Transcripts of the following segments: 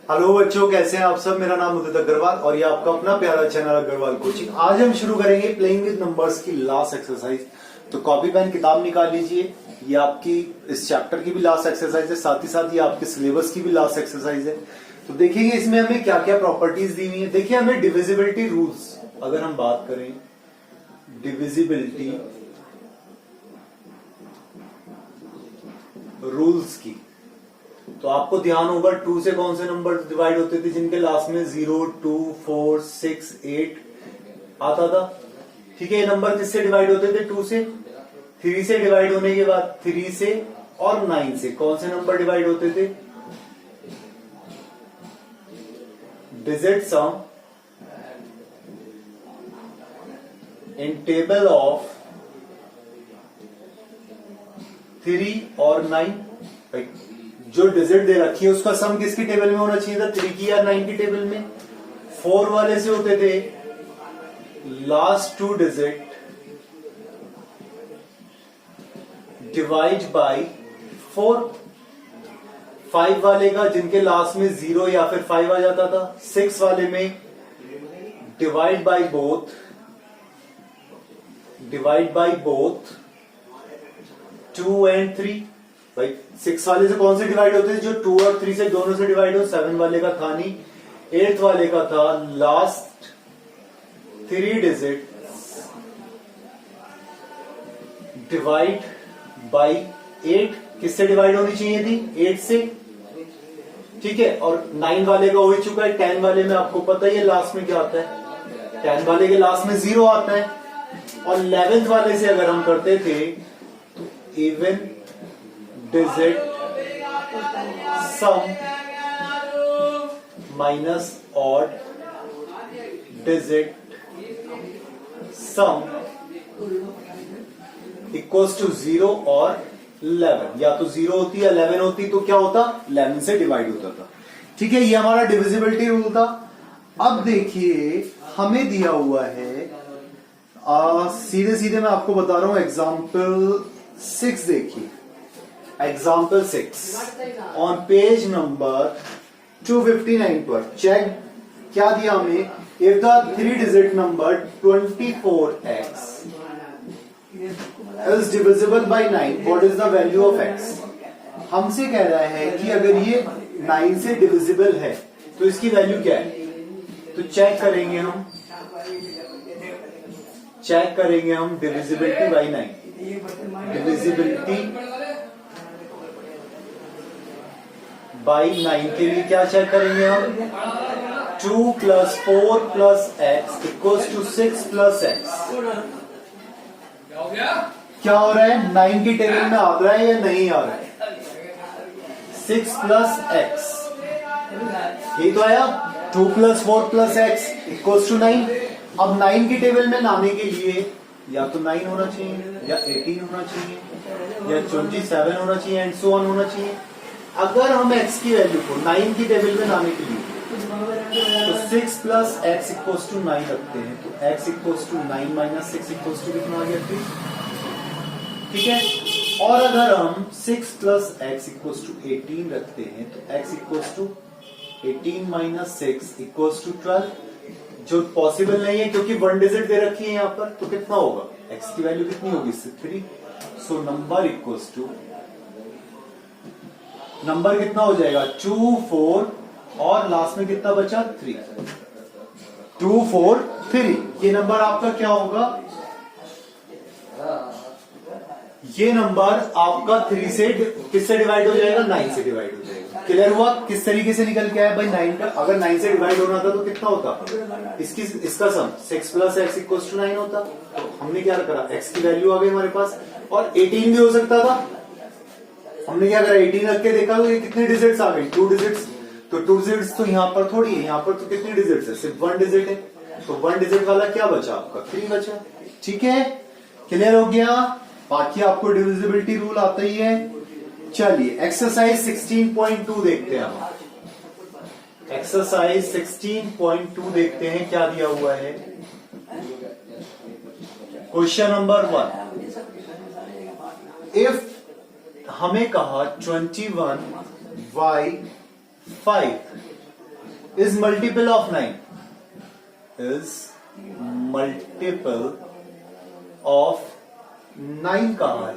Hello बच्चों, कैसे हैं आप सब। मेरा नाम उदित अग्रवाल और ये आपका अपना प्यारा चैनल अग्रवाल कोचिंग। आज हम शुरू करेंगे प्लेइंग विद नंबर्स की लास्ट एक्सरसाइज। तो कॉपी पेन किताब निकाल लीजिए। ये आपकी इस चैप्टर की भी लास्ट एक्सरसाइज है, साथ ही साथ ये आपके सिलेबस की भी लास्ट एक्सरसाइज है। तो देखेंगे इसमें हमें क्या क्या प्रॉपर्टीज दी हुई है। देखिए, हमें डिविजिबिलिटी रूल्स, अगर हम बात करें डिविजिबिलिटी रूल्स की, तो आपको ध्यान होगा 2 से कौन से नंबर डिवाइड होते थे जिनके लास्ट में 0, 2, 4, 6, 8 आता था। ठीक है, ये नंबर किससे डिवाइड होते थे? 2 से। 3 से डिवाइड होने के बाद 3 से और 9 से कौन से नंबर डिवाइड होते थे? Digit some in table of 3 और 9। जो डिजिट दे रखी है उसका सम किसकी टेबल में होना चाहिए था? 3 की या 9 की टेबल में। 4 वाले से होते थे लास्ट 2 डिजिट डिवाइड बाय 4। 5 वाले का जिनके लास्ट में 0 या फिर 5 आ जाता था। 6 वाले में डिवाइड बाय बोथ 2 एंड 3। भाई 6 वाले से कौन से डिवाइड होते थे? जो 2 और 3 से दोनों से डिवाइड हो। 7 वाले का था नहीं। 8 वाले का था लास्ट 3 डिजिट डिवाइड बाय 8। किससे डिवाइड होनी चाहिए थी? 8 से। ठीक है, और 9 वाले का हो ही चुका है। 10 वाले में आपको पता ही है लास्ट में क्या आता है। 10 वाले के लास्ट में 0 आता है। और 11th वाले से अगर हम करते थे तो even digit sum minus odd digit sum equals to 0 और 11। या तो 0 होती या 11 होती तो क्या होता? 11 से डिवाइड होता था। ठीक है, ये हमारा डिविजिबिलिटी रूल था। अब देखिए, हमें दिया हुआ है सीधे सीधे मैं आपको बता रहा हूं। एग्जाम्पल 6 देखिए। एग्जाम्पल 6 ऑन पेज नंबर 259 पर चेक क्या दिया हमें? If the 3 digit number 24x is divisible by 9, what is the value of x? हमसे कह रहा है कि अगर ये 9 से डिविजिबल है तो इसकी वैल्यू क्या है? तो चेक करेंगे हम डिविजिबिलिटी बाई 9। डिविजिबिलिटी बाई 9 के लिए क्या चेक करेंगे हम? 2 + 4 + x इक्वल्स टू 6 + x। क्या हो रहा है? 9 की टेबल में आ रहा है या नहीं आ रहा है? 6 + x, ये तो आया। 2 + 4 + x इक्वल्स टू 9। अब 9 की टेबल में लाने के लिए या तो 9 होना चाहिए, या 18 होना चाहिए, या 27 होना चाहिए, एंड सो ऑन होना चाहिए। अगर हम x की वैल्यू को 9 की टेबल में लाने के लिए तो 6 + x इक्वल्स टू 9 रखते हैं, तो x equals to 9 - 6 equals to कितना आ गया? 3। ठीक है, और अगर हम 6 + x इक्वल्स टू 18 रखते हैं तो x equals to 18 - 6 equals to 12, जो पॉसिबल नहीं है क्योंकि 1 डिजिट दे रखी है यहाँ पर। तो कितना होगा? x की वैल्यू कितनी होगी? 3। So number equals to, number कितना हो जाएगा? 2, 4 और लास्ट में कितना बचा? 3। 2, 4, 3। ये नंबर आपका क्या होगा? ये नंबर आपका 3 से किससे डिवाइड हो जाएगा? 9 से डिवाइड हो जाएगा। क्लियर हुआ किस तरीके से निकल के आया भाई? 9 का अगर 9 से डिवाइड होना था तो कितना होता? इसका सम 6 + x इक्वल्स टू 9 होता। तो हमने क्या करा? x की वैल्यू आ गई हमारे पास, और 18 भी हो सकता था। हमने क्या करा? 18 रख के देखा तो ये कितने डिजिट्स आ गई? 2 डिजिट्स। तो 2 डिजिट्स तो यहाँ पर थोड़ी है, यहाँ पर तो कितने डिजिट्स है? सिर्फ 1 डिजिट है। तो 1 डिजिट वाला क्या बचा आपका? 3 बचा। ठीक है, क्लियर हो गया। बाकी आपको डिविजिबिलिटी रूल आता ही है। चलिए एक्सरसाइज 16.2 देखते हैं हम। एक्सरसाइज 16.2 देखते हैं क्या दिया हुआ है। क्वेश्चन नंबर 1, इफ हमें कहा 21y5 is multiple of 9, is multiple of 9 कहां है?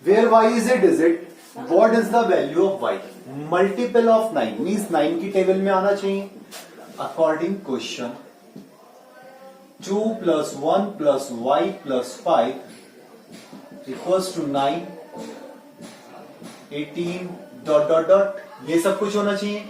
Where y is a digit, what is the value of y? Multiple of 9 means 9 की टेबल में आना चाहिए according question. 2 plus 1 plus y plus 5 equals to 9, 18 dot dot dot, ये सब कुछ होना चाहिए।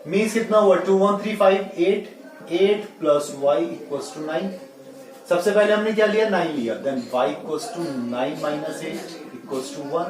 मीन्स कितना हुआ? 2 1 3 5 8, 8 plus y equals to 9। सबसे पहले हमने क्या लिया? 9 लिया, then y equals to 9 minus 8 equals to 1।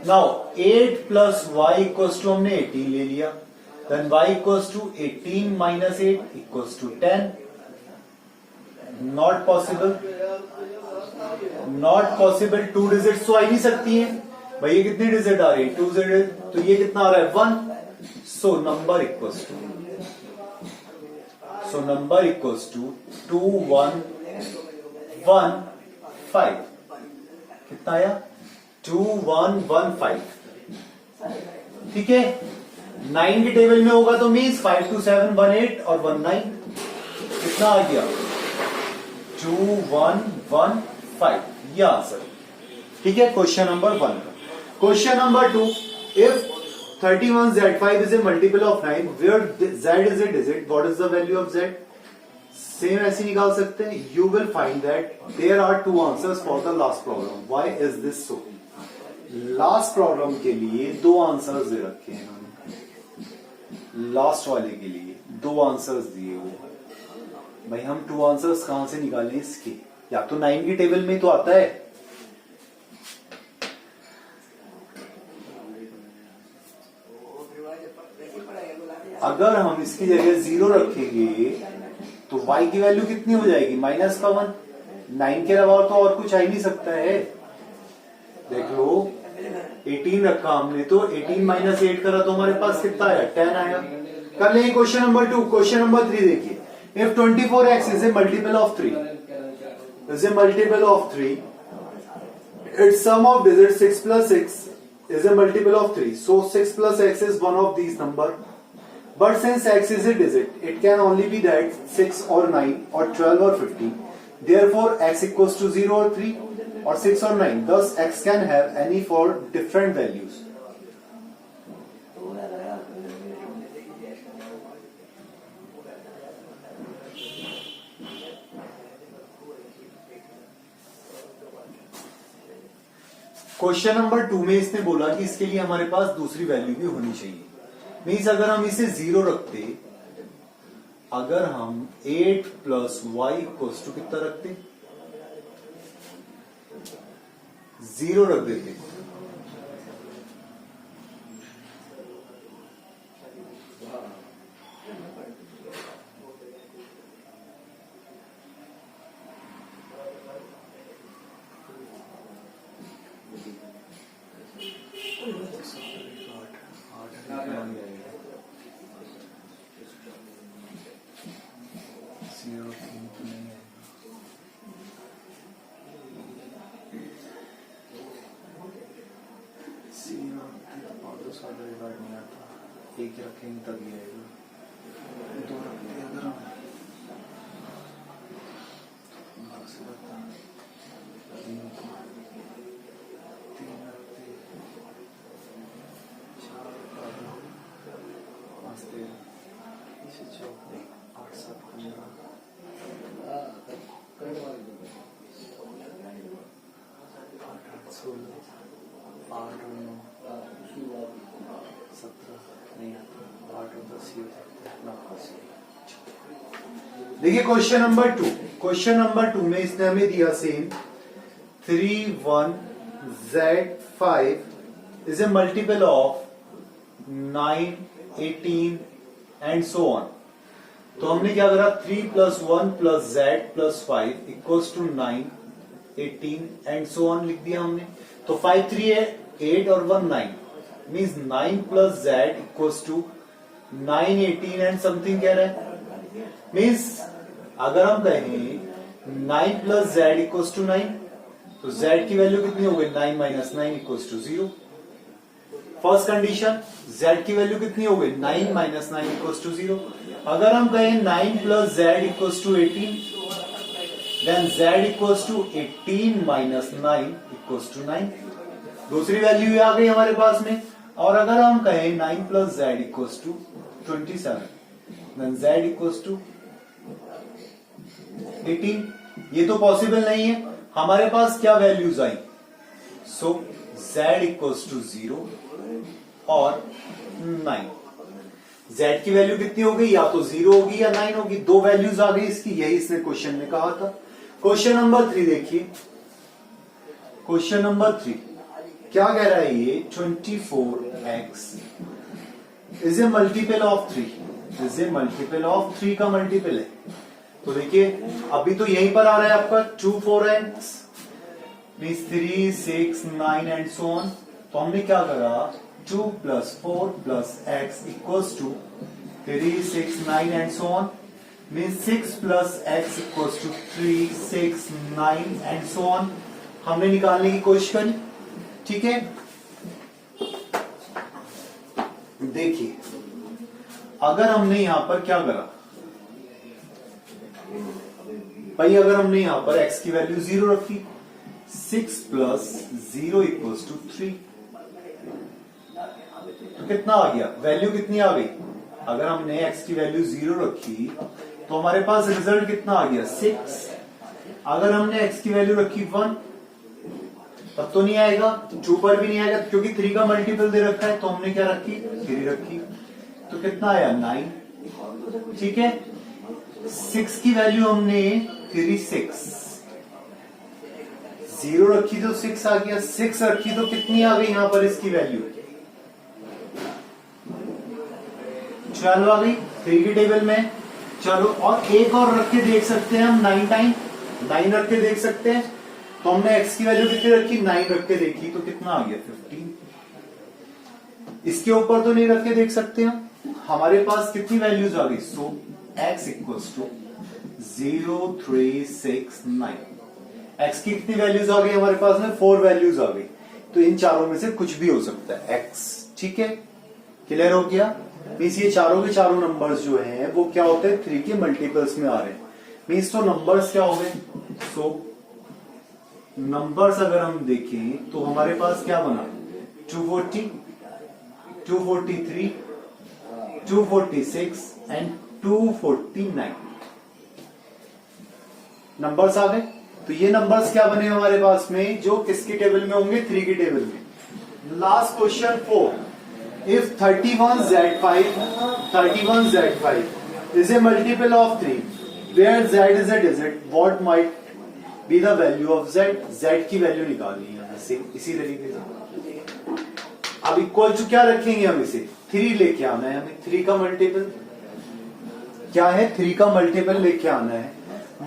Now 8 plus y equals to हमने 18 ले लिया, then y equals to 18 minus 8 equals to 10। Not possible, not possible, 2 digit तो आ ही नहीं सकती है भाई। ये कितनी डिजिट आ रही है? 2 डिजिट, तो ये कितना आ रहा है? 1। So number equals to, so number equals to 2 1 1 5। कितना आया? 2 1 1 5। ठीक है, 9 की टेबल में होगा तो मीन्स 5 2 7 1 8 और 1 9। कितना आ गया? 2 1 1 5, ये आंसर। ठीक है, क्वेश्चन नंबर 1 का। Question number 2, if 31z5 is a multiple of 9 where z is a digit, what is the value of z? Same ऐसे निकाल सकते हैं। You will find that there are 2 answers for the last problem. Why is this so? Last problem के लिए 2 answers दे रखे हैं इन्होंने, last वाले के लिए 2 आंसर्स दिए हुए। भाई हम 2 आंसर्स कहां से निकालें इसके? या तो 9 की टेबल में तो आता है, अगर हम इसकी जगह 0 रखेंगे तो y की वैल्यू कितनी हो जाएगी? -1। 9 के अलावा तो और कुछ आ ही नहीं सकता है। देख लो, 18 रखा हमने तो 18 - 8 करा तो हमारे पास कितना आया? 10 आया। कर लेंगे क्वेश्चन नंबर 2। क्वेश्चन नंबर 3 देखिए, if 24x is a multiple of 3, is a multiple of 3, it's sum of digit 6 plus 6 is a multiple of 3, so 6 plus x is one of these number, but since x is a digit, it can only be that 6 or 9 or 12 or 15, therefore x equals to 0 or 3 or 6 or 9, thus x can have any 4 different values. Question number 2 में इसने बोला कि इसके लिए हमारे पास दूसरी value भी होनी चाहिए। मीन्स अगर हम इसे 0 रखते, अगर हम 8 plus y इक्वल्स टू कितना रखते? 0 रख देते, एक रखेंगे तभी आएगा, 2 रखते अगर हम, 3 रखते, 4 5 13, 8 7 15, 8 16, 8 9 17 नहीं आता, 8 और 10 ही होता है। देखिए क्वेश्चन नंबर 2, क्वेश्चन नंबर 2 में इसने हमें दिया same 3 1 z5 is a multiple of 9 18 and so on. तो हमने क्या करा? 3 plus 1 plus z plus 5 equals to 9 18 and so on लिख दिया हमने। तो 5 3 है 8 और 1 9, means 9 plus z equals to 9 18 and something कह रहा है। मीन्स अगर हम कहें 9 plus z इक्वल्स टू 9, तो z की वैल्यू कितनी हो गई? 9 - 9 equals to 0। First condition z की वैल्यू कितनी हो गई 9 माइनस 9 इक्वल्स टू 0। अगर हम कहें 9 plus z equals to 18 then z equals to 18 minus 9 equals to 9। दूसरी वैल्यू आ गई हमारे पास में। और अगर हम कहें 9 plus z equals to 27 then z equals to 18। ये तो पॉसिबल नहीं है, हमारे पास क्या वैल्यूज आई, सो z इक्वल्स टू 0 और 9। z की वैल्यू कितनी हो गई, या तो 0 होगी या 9 होगी, दो वैल्यूज आ गई इसकी, यही इसने क्वेश्चन में कहा था। क्वेश्चन नंबर 3 देखिए, क्वेश्चन नंबर 3 क्या कह रहा है, ये 24x is a multiple of 3, is a multiple of 3 का मल्टीपल है। तो देखिए अभी तो यहीं पर आ रहा है आपका 2 4x means 3 6 9 and so on. तो हमने क्या करा 2 plus 4 plus x equals to 3 6 9 and so on means 6 plus x equals to 3 6 9 and so on. हमने निकालने की कोशिश करी, ठीक है। देखिए अगर हमने यहां पर क्या करा भाई, अगर हमने यहां पर x की वैल्यू 0 रखी 6 प्लस 0 इक्वल्स टू 3 तो कितना आ गया, वैल्यू कितनी आ गई। अगर हमने x की वैल्यू 0 रखी तो हमारे पास रिजल्ट कितना आ गया 6। अगर हमने x की वैल्यू रखी 1 तब तो नहीं आएगा, 2 पर भी नहीं आएगा क्योंकि 3 का मल्टीपल दे रखा है। तो हमने क्या रखी 3 रखी, तो कितना आया 9, ठीक है। 6 की वैल्यू हमने 3 6 0 रखी तो 6 आ गया, 6 रखी तो कितनी आ गई यहां पर इसकी वैल्यू 12 आ गई 3 की टेबल में। चलो और एक और रख के देख सकते हैं हम 9 टाइम 9 रख के देख सकते हैं। तो हमने x की वैल्यू कितनी रखी 9 रख के देखी तो कितना आ गया 15। इसके ऊपर तो नहीं रख के देख सकते हम, हमारे पास कितनी वैल्यूज आ गई, सो x इक्वल्स टू 0 3 6 9। x की कितनी वैल्यूज आ गई हमारे पास में 4 वैल्यूज आ गई। तो इन चारों में से कुछ भी हो सकता है x, ठीक है। क्लियर हो गया। मीन्स ये चारों के चारों नंबर्स जो हैं वो क्या होते हैं 3 के मल्टीपल्स में आ रहे हैं। मीन्स तो नंबर्स क्या हो गए, सो नंबर्स अगर हम देखें तो हमारे पास क्या बना 240 243 246 एंड 249 नंबर्स आ गए। तो ये नंबर्स क्या बने हमारे पास में, जो किसकी टेबल में होंगे 3 की टेबल में। Last question 4, if 31z5 is a multiple of 3 where z is a digit, what might be the value of z। z की वैल्यू निकालनी है यहां से इसी तरीके से। अब इक्वल टू क्या रखेंगे हम, इसे 3 लेके आना है हमें। 3 का मल्टीपल क्या है, 3 का मल्टीपल लेके आना है।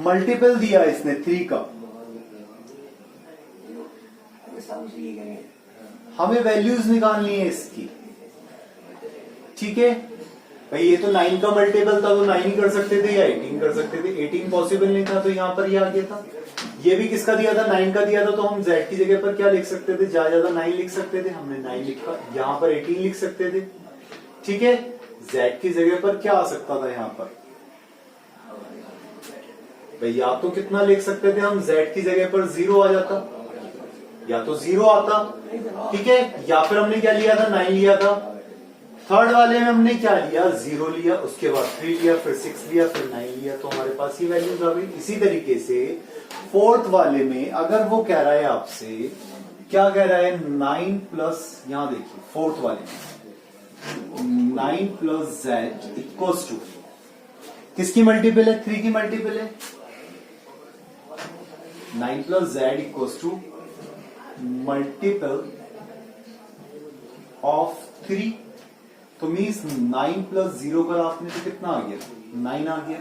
मल्टीपल दिया इसने 3 का, हमें वैल्यूज निकालनी है इसकी, ठीक है भाई। ये तो 9 का मल्टीपल था तो 9 ही कर सकते थे या 18 कर सकते थे, 18 पॉसिबल नहीं था तो यहां पर ये आ गया था। ये भी किसका दिया था 9 का दिया था, तो हम z की जगह पर क्या लिख सकते थे, ज्यादा 9 लिख सकते थे, हमने 9 लिखा। यहां पर 18 लिख सकते थे, ठीक है। z की जगह पर क्या आ सकता था यहां पर भाई, या तो कितना लिख सकते थे हम, z की जगह पर 0 आ जाता, या तो 0 आता, ठीक है। या फिर हमने क्या लिया था 9 लिया था। थर्ड वाले में हमने क्या लिया 0 लिया, उसके बाद 3 लिया, फिर 6 लिया, फिर 9 लिया, तो हमारे पास ये वैल्यूज आ गई। इसी तरीके से फोर्थ वाले में अगर वो कह रहा है आपसे, क्या कह रहा है 9 प्लस, यहां देखिए फोर्थ वाले में 9 प्लस z इक्वल्स टू किसकी मल्टीपल है, 3 की मल्टीपल है। 9 plus z equals to multiple of 3। तो मीन्स 9 प्लस 0 करा आपने तो कितना आ गया 9 आ गया।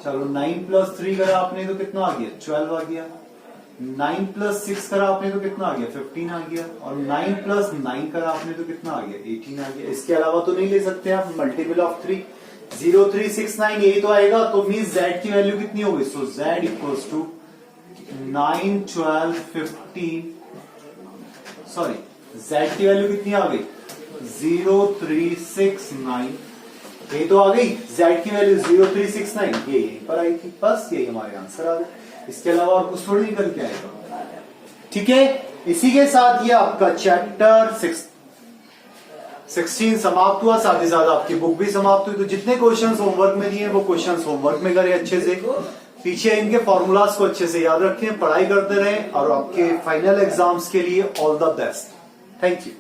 चलो 9 प्लस 3 करा आपने तो कितना आ गया 12 आ गया। 9 प्लस 6 करा आपने तो कितना आ गया 15 आ गया। और 9 प्लस 9 करा आपने तो कितना आ गया 18 आ गया। इसके अलावा तो नहीं ले सकते आप मल्टीपल ऑफ 3। 0 3 6 9 यही तो आएगा। तो मीन्स z की वैल्यू कितनी होगी, so z equals to 9 12 15, sorry z की वैल्यू कितनी आ गई 0369, ये तो आ गई z की वैल्यू 0369, ये यहीं पर आई थी, बस यही हमारे आंसर आ गए। इसके अलावा और कुछ थोड़ी निकल के आएगा। ठीक है, इसी के साथ ये आपका चैप्टर 16 समाप्त हुआ, साथ ही साथ आपकी बुक भी समाप्त हुई। तो जितने क्वेश्चंस होमवर्क में दिए वो क्वेश्चंस होमवर्क में करें अच्छे से, पीछे इनके फॉर्मूलाज को अच्छे से याद रखें, पढ़ाई करते रहें और आपके फाइनल एग्जाम्स के लिए all the best. Thank you.